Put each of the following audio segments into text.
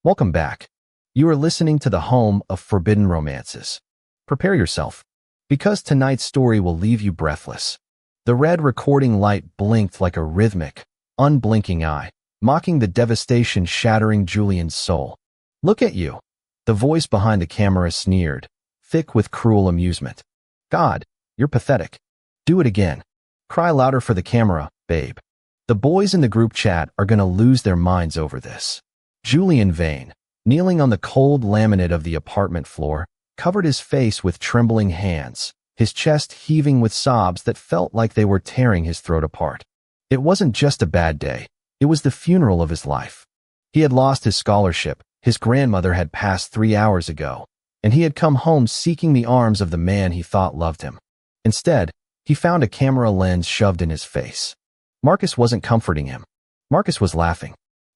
Welcome back. You are listening to the home of forbidden romances. Prepare yourself, because tonight's story will leave you breathless. The red recording light blinked like a rhythmic, unblinking eye, mocking the devastation shattering Julian's soul. "Look at you," the voice behind the camera sneered, thick with cruel amusement. "God, you're pathetic. Do it again. Cry louder for the camera, babe." The boys in the group chat are gonna lose their minds over this. Julian Vane, kneeling on the cold laminate of the apartment floor, covered his face with trembling hands, his chest heaving with sobs that felt like they were tearing his throat apart. It wasn't just a bad day, it was the funeral of his life. He had lost his scholarship, his grandmother had passed 3 hours ago, and he had come home seeking the arms of the man he thought loved him. Instead, he found a camera lens shoved in his face. Marcus wasn't comforting him. Marcus was laughing.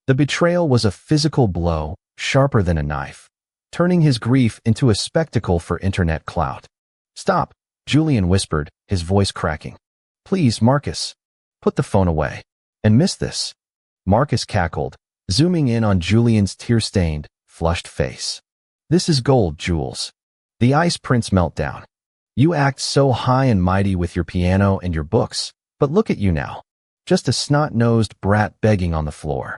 The betrayal was a physical blow, sharper than a knife, turning his grief into a spectacle for internet clout. "Stop," Julian whispered, his voice cracking. "Please, Marcus. Put the phone away. And miss this." Marcus cackled, zooming in on Julian's tear-stained, flushed face. "This is gold, Jules. The Ice Prince Meltdown. You act so high and mighty with your piano and your books, but look at you now. Just a snot-nosed brat begging on the floor."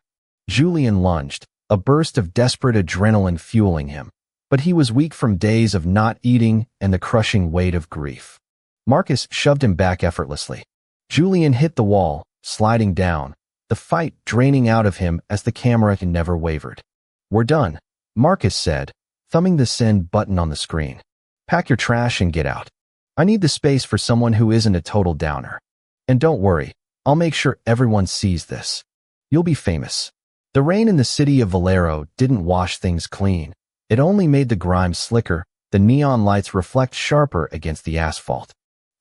Julian lunged, a burst of desperate adrenaline fueling him, but he was weak from days of not eating and the crushing weight of grief. Marcus shoved him back effortlessly. Julian hit the wall, sliding down, the fight draining out of him as the camera never wavered. "We're done," Marcus said, thumbing the send button on the screen. "Pack your trash and get out. I need the space for someone who isn't a total downer. And don't worry, I'll make sure everyone sees this. You'll be famous." The rain in the city of Valero didn't wash things clean. It only made the grime slicker, the neon lights reflect sharper against the asphalt.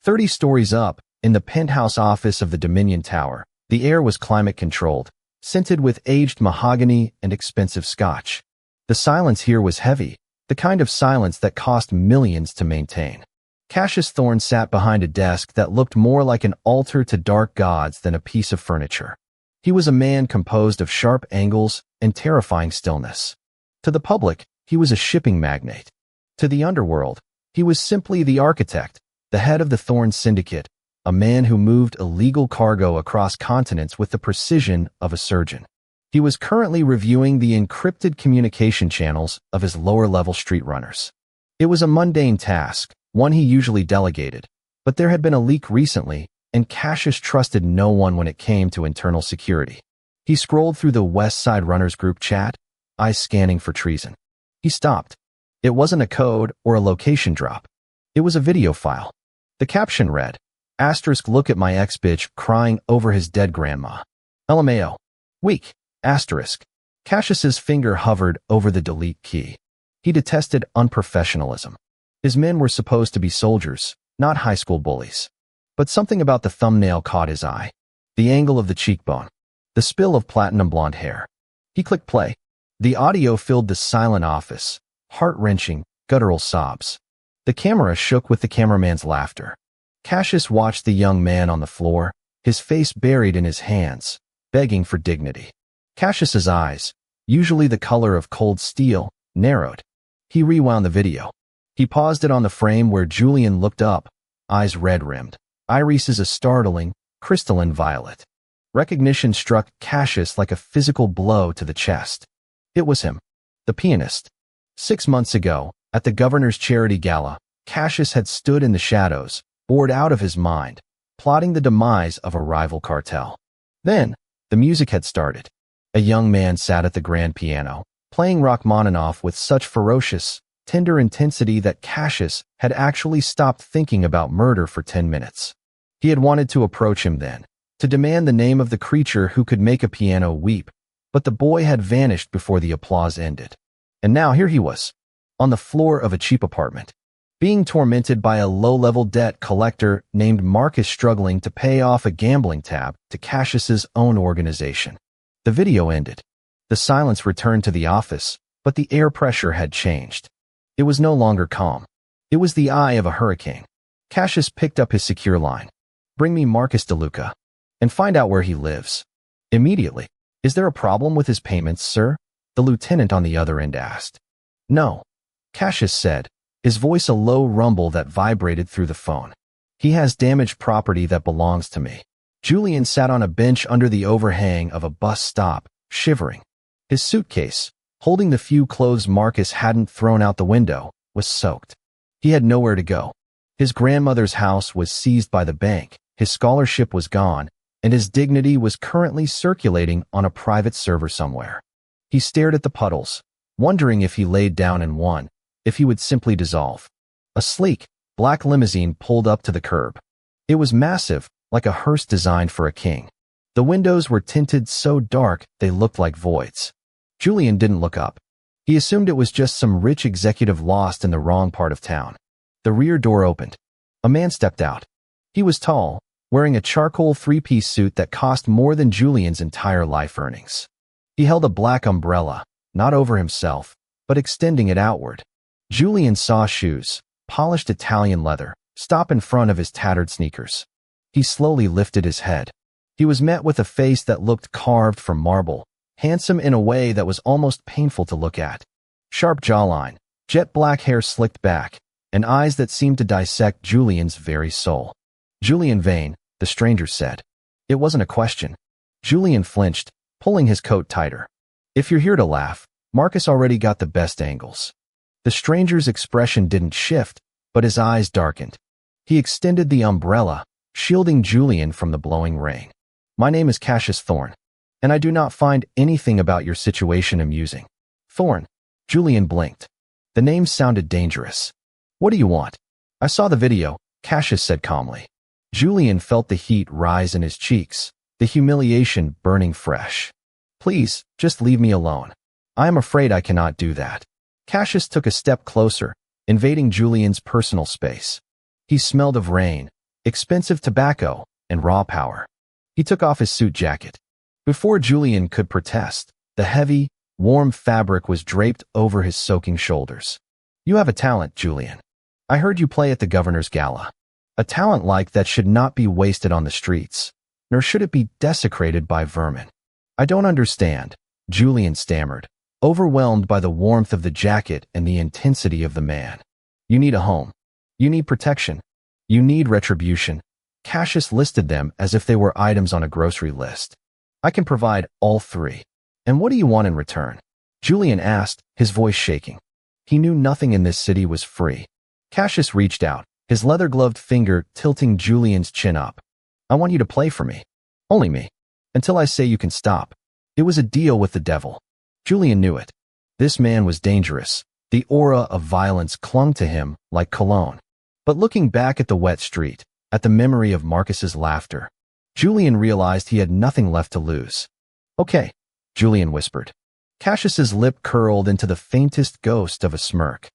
30 stories up, in the penthouse office of the Dominion Tower, the air was climate-controlled, scented with aged mahogany and expensive scotch. The silence here was heavy, the kind of silence that cost millions to maintain. Cassius Thorne sat behind a desk that looked more like an altar to dark gods than a piece of furniture. He was a man composed of sharp angles and terrifying stillness. To the public, he was a shipping magnate. To the underworld, he was simply the architect, the head of the Thorne Syndicate, a man who moved illegal cargo across continents with the precision of a surgeon. He was currently reviewing the encrypted communication channels of his lower-level street runners. It was a mundane task, one he usually delegated, but there had been a leak recently, and Cassius trusted no one when it came to internal security. He scrolled through the West Side Runners group chat, eyes scanning for treason. He stopped. It wasn't a code or a location drop. It was a video file. The caption read, *, look at my ex-bitch crying over his dead grandma. LMAO. Weak, *. Cassius's finger hovered over the delete key. He detested unprofessionalism. His men were supposed to be soldiers, not high school bullies. But something about the thumbnail caught his eye. The angle of the cheekbone. The spill of platinum blonde hair. He clicked play. The audio filled the silent office. Heart-wrenching, guttural sobs. The camera shook with the cameraman's laughter. Cassius watched the young man on the floor, his face buried in his hands, begging for dignity. Cassius's eyes, usually the color of cold steel, narrowed. He rewound the video. He paused it on the frame where Julian looked up, eyes red-rimmed. Iris' a startling, crystalline violet. Recognition struck Cassius like a physical blow to the chest. It was him, the pianist. 6 months ago, at the governor's charity gala, Cassius had stood in the shadows, bored out of his mind, plotting the demise of a rival cartel. Then, the music had started. A young man sat at the grand piano, playing Rachmaninoff with such ferocious, tender intensity that Cassius had actually stopped thinking about murder for 10 minutes. He had wanted to approach him then, to demand the name of the creature who could make a piano weep, but the boy had vanished before the applause ended. And now here he was, on the floor of a cheap apartment, being tormented by a low-level debt collector named Marcus struggling to pay off a gambling tab to Cassius's own organization. The video ended. The silence returned to the office, but the air pressure had changed. It was no longer calm. It was the eye of a hurricane. Cassius picked up his secure line. Bring me Marcus DeLuca. And find out where he lives. Immediately. Is there a problem with his payments, sir? The lieutenant on the other end asked. No, Cassius said, his voice a low rumble that vibrated through the phone. He has damaged property that belongs to me. Julian sat on a bench under the overhang of a bus stop, shivering. His suitcase, holding the few clothes Marcus hadn't thrown out the window, was soaked. He had nowhere to go. His grandmother's house was seized by the bank, his scholarship was gone, and his dignity was currently circulating on a private server somewhere. He stared at the puddles, wondering if he laid down and won, if he would simply dissolve. A sleek, black limousine pulled up to the curb. It was massive, like a hearse designed for a king. The windows were tinted so dark they looked like voids. Julian didn't look up. He assumed it was just some rich executive lost in the wrong part of town. The rear door opened. A man stepped out. He was tall, wearing a charcoal three-piece suit that cost more than Julian's entire life earnings. He held a black umbrella, not over himself, but extending it outward. Julian saw shoes, polished Italian leather, stop in front of his tattered sneakers. He slowly lifted his head. He was met with a face that looked carved from marble, handsome in a way that was almost painful to look at. Sharp jawline, jet black hair slicked back, and eyes that seemed to dissect Julian's very soul. Julian Vane, the stranger said. It wasn't a question. Julian flinched, pulling his coat tighter. If you're here to laugh, Marcus already got the best angles. The stranger's expression didn't shift, but his eyes darkened. He extended the umbrella, shielding Julian from the blowing rain. My name is Cassius Thorne, and I do not find anything about your situation amusing. Thorne. Julian blinked. The name sounded dangerous. What do you want? I saw the video, Cassius said calmly. Julian felt the heat rise in his cheeks, the humiliation burning fresh. Please, just leave me alone. I am afraid I cannot do that. Cassius took a step closer, invading Julian's personal space. He smelled of rain, expensive tobacco, and raw power. He took off his suit jacket. Before Julian could protest, the heavy, warm fabric was draped over his soaking shoulders. You have a talent, Julian. I heard you play at the governor's gala. A talent like that should not be wasted on the streets, nor should it be desecrated by vermin. I don't understand, Julian stammered, overwhelmed by the warmth of the jacket and the intensity of the man. You need a home. You need protection. You need retribution. Cassius listed them as if they were items on a grocery list. I can provide all three. And what do you want in return? Julian asked, his voice shaking. He knew nothing in this city was free. Cassius reached out, his leather-gloved finger tilting Julian's chin up. I want you to play for me. Only me. Until I say you can stop. It was a deal with the devil. Julian knew it. This man was dangerous. The aura of violence clung to him like cologne. But looking back at the wet street, at the memory of Marcus's laughter, Julian realized he had nothing left to lose. Okay, Julian whispered. Cassius's lip curled into the faintest ghost of a smirk.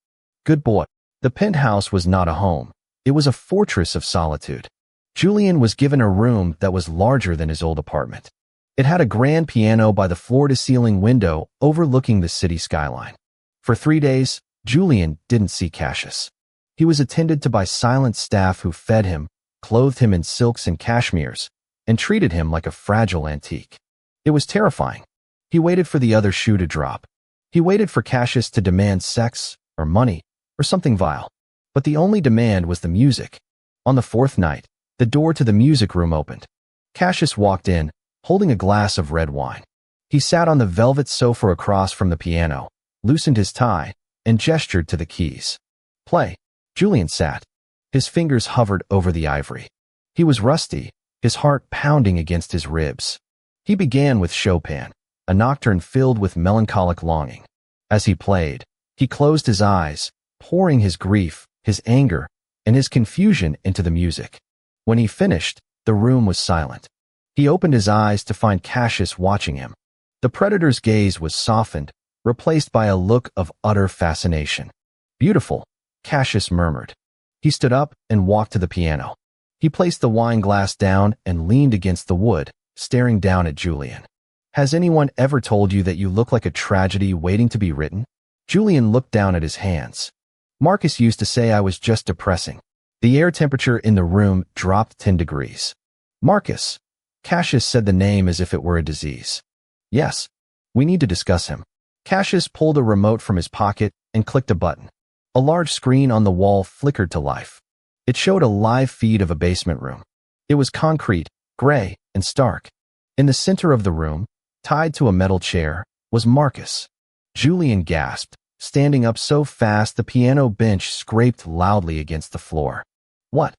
Good boy. The penthouse was not a home. It was a fortress of solitude. Julian was given a room that was larger than his old apartment. It had a grand piano by the floor-to-ceiling window overlooking the city skyline. For 3 days, Julian didn't see Cassius. He was attended to by silent staff who fed him, clothed him in silks and cashmeres, and treated him like a fragile antique. It was terrifying. He waited for the other shoe to drop. He waited for Cassius to demand sex, or money, or something vile. But the only demand was the music. On the 4th night, the door to the music room opened. Cassius walked in, holding a glass of red wine. He sat on the velvet sofa across from the piano, loosened his tie, and gestured to the keys. Play. Julian sat. His fingers hovered over the ivory. He was rusty, his heart pounding against his ribs. He began with Chopin, a nocturne filled with melancholic longing. As he played, he closed his eyes, pouring his grief, his anger, and his confusion into the music. When he finished, the room was silent. He opened his eyes to find Cassius watching him. The predator's gaze was softened, replaced by a look of utter fascination. Beautiful, Cassius murmured. He stood up and walked to the piano. He placed the wine glass down and leaned against the wood, staring down at Julian. Has anyone ever told you that you look like a tragedy waiting to be written? Julian looked down at his hands. Marcus used to say I was just depressing. The air temperature in the room dropped 10 degrees. Marcus. Cassius said the name as if it were a disease. Yes. We need to discuss him. Cassius pulled a remote from his pocket and clicked a button. A large screen on the wall flickered to life. It showed a live feed of a basement room. It was concrete, gray, and stark. In the center of the room, tied to a metal chair, was Marcus. Julian gasped, standing up so fast the piano bench scraped loudly against the floor. What?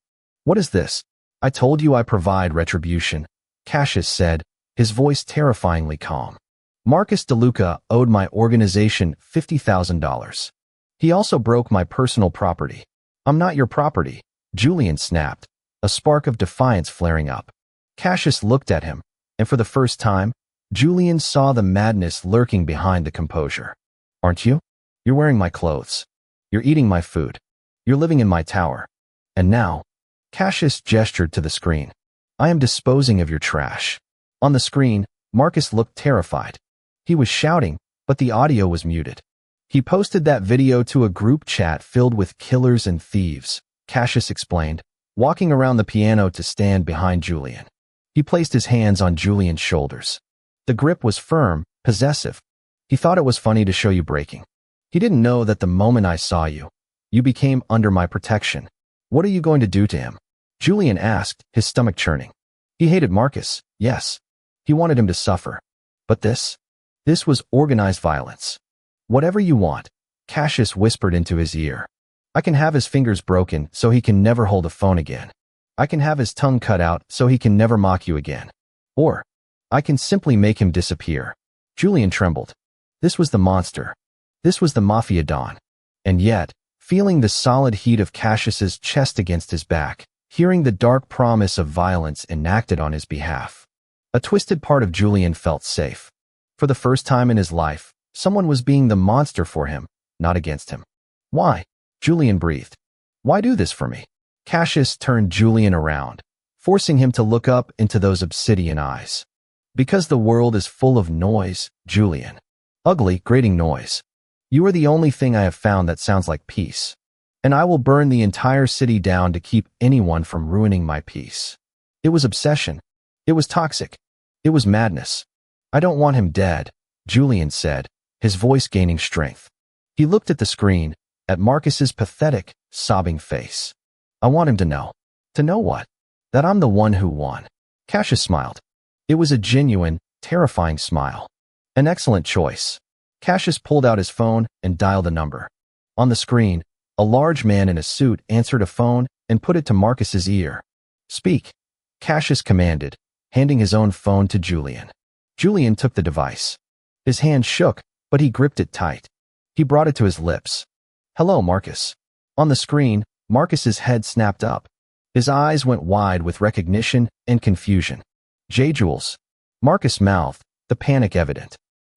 What is this? I told you I provide retribution, Cassius said, his voice terrifyingly calm. Marcus DeLuca owed my organization $50,000. He also broke my personal property. I'm not your property, Julian snapped, a spark of defiance flaring up. Cassius looked at him, and for the first time, Julian saw the madness lurking behind the composure. Aren't you? You're wearing my clothes. You're eating my food. You're living in my tower. And now, Cassius gestured to the screen. I am disposing of your trash. On the screen, Marcus looked terrified. He was shouting, but the audio was muted. He posted that video to a group chat filled with killers and thieves, Cassius explained, walking around the piano to stand behind Julian. He placed his hands on Julian's shoulders. The grip was firm, possessive. He thought it was funny to show you breaking. He didn't know that the moment I saw you, you became under my protection. What are you going to do to him? Julian asked, his stomach churning. He hated Marcus, yes. He wanted him to suffer. But this was organized violence. Whatever you want, Cassius whispered into his ear. I can have his fingers broken so he can never hold a phone again. I can have his tongue cut out so he can never mock you again. Or, I can simply make him disappear. Julian trembled. This was the monster. This was the Mafia Don. And yet, feeling the solid heat of Cassius's chest against his back, hearing the dark promise of violence enacted on his behalf, a twisted part of Julian felt safe. For the first time in his life, someone was being the monster for him, not against him. Why? Julian breathed. Why do this for me? Cassius turned Julian around, forcing him to look up into those obsidian eyes. Because the world is full of noise, Julian. Ugly, grating noise. You are the only thing I have found that sounds like peace. And I will burn the entire city down to keep anyone from ruining my peace. It was obsession. It was toxic. It was madness. I don't want him dead, Julian said, his voice gaining strength. He looked at the screen, at Marcus's pathetic, sobbing face. I want him to know. To know what? That I'm the one who won. Cassius smiled. It was a genuine, terrifying smile. An excellent choice. Cassius pulled out his phone and dialed a number. On the screen, a large man in a suit answered a phone and put it to Marcus's ear. Speak, Cassius commanded, handing his own phone to Julian. Julian took the device. His hand shook, but he gripped it tight. He brought it to his lips. Hello, Marcus. On the screen, Marcus's head snapped up. His eyes went wide with recognition and confusion. J. Jules. Marcus mouthed, the panic evident.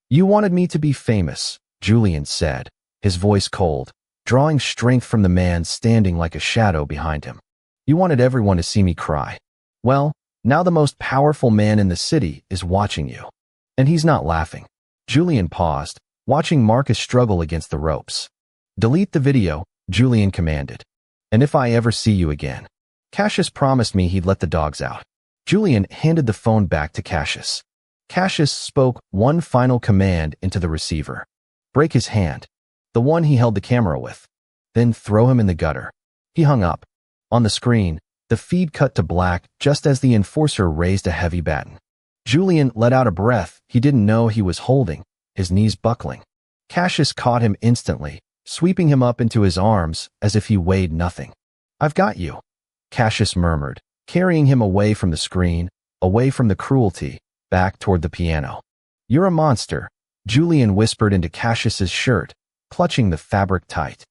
You wanted me to be famous, Julian said, his voice cold, drawing strength from the man standing like a shadow behind him. You wanted everyone to see me cry. Well, now the most powerful man in the city is watching you. And he's not laughing. Julian paused, watching Marcus struggle against the ropes. Delete the video, Julian commanded. And if I ever see you again. Cassius promised me he'd let the dogs out. Julian handed the phone back to Cassius. Cassius spoke one final command into the receiver. Break his hand, the one he held the camera with. Then throw him in the gutter. He hung up. On the screen, the feed cut to black just as the enforcer raised a heavy baton. Julian let out a breath he didn't know he was holding, his knees buckling. Cassius caught him instantly, sweeping him up into his arms as if he weighed nothing. I've got you, Cassius murmured, carrying him away from the screen, away from the cruelty, back toward the piano. You're a monster, Julian whispered into Cassius's shirt, clutching the fabric tight.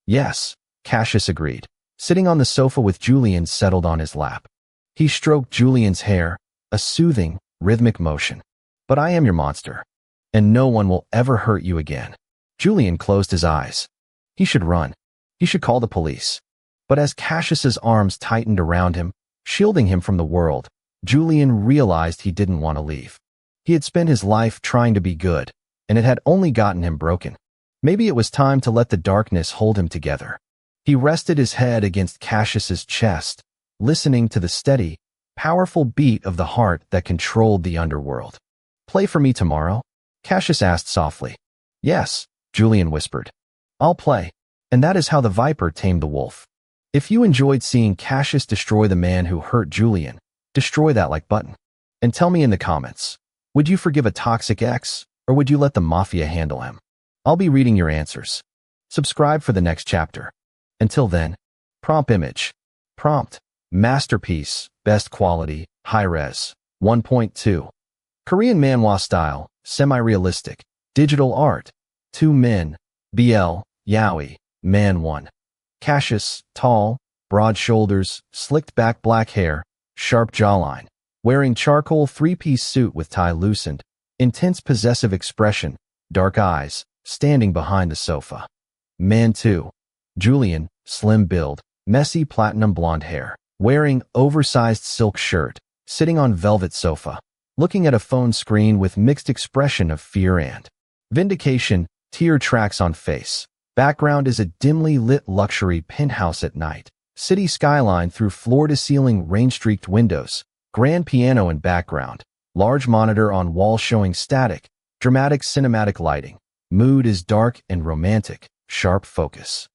Yes, Cassius agreed, sitting on the sofa with Julian settled on his lap. He stroked Julian's hair, a soothing, rhythmic motion. But I am your monster, and no one will ever hurt you again. Julian closed his eyes. He should run. He should call the police. But as Cassius's arms tightened around him, shielding him from the world, Julian realized he didn't want to leave. He had spent his life trying to be good, and it had only gotten him broken. Maybe it was time to let the darkness hold him together. He rested his head against Cassius's chest, listening to the steady, powerful beat of the heart that controlled the underworld. Play for me tomorrow? Cassius asked softly. Yes, Julian whispered. I'll play. And that is how the viper tamed the wolf. If you enjoyed seeing Cassius destroy the man who hurt Julian, destroy that like button. And tell me in the comments, would you forgive a toxic ex, or would you let the mafia handle him? I'll be reading your answers. Subscribe for the next chapter. Until then, prompt image. Prompt. Masterpiece, best quality, high-res, 1.2. Korean manhwa style, semi-realistic, digital art. 2 men, BL, Yaoi, man 1. Cassius, tall, broad shoulders, slicked back black hair, sharp jawline, wearing charcoal 3-piece suit with tie loosened, intense possessive expression, dark eyes, standing behind the sofa. Man 2. Julian, slim build, messy platinum blonde hair, wearing oversized silk shirt, sitting on velvet sofa, looking at a phone screen with mixed expression of fear and vindication, tear tracks on face. Background is a dimly lit luxury penthouse at night. City skyline through floor-to-ceiling rain-streaked windows. Grand piano in background. Large monitor on wall showing static. Dramatic cinematic lighting. Mood is dark and romantic. Sharp focus.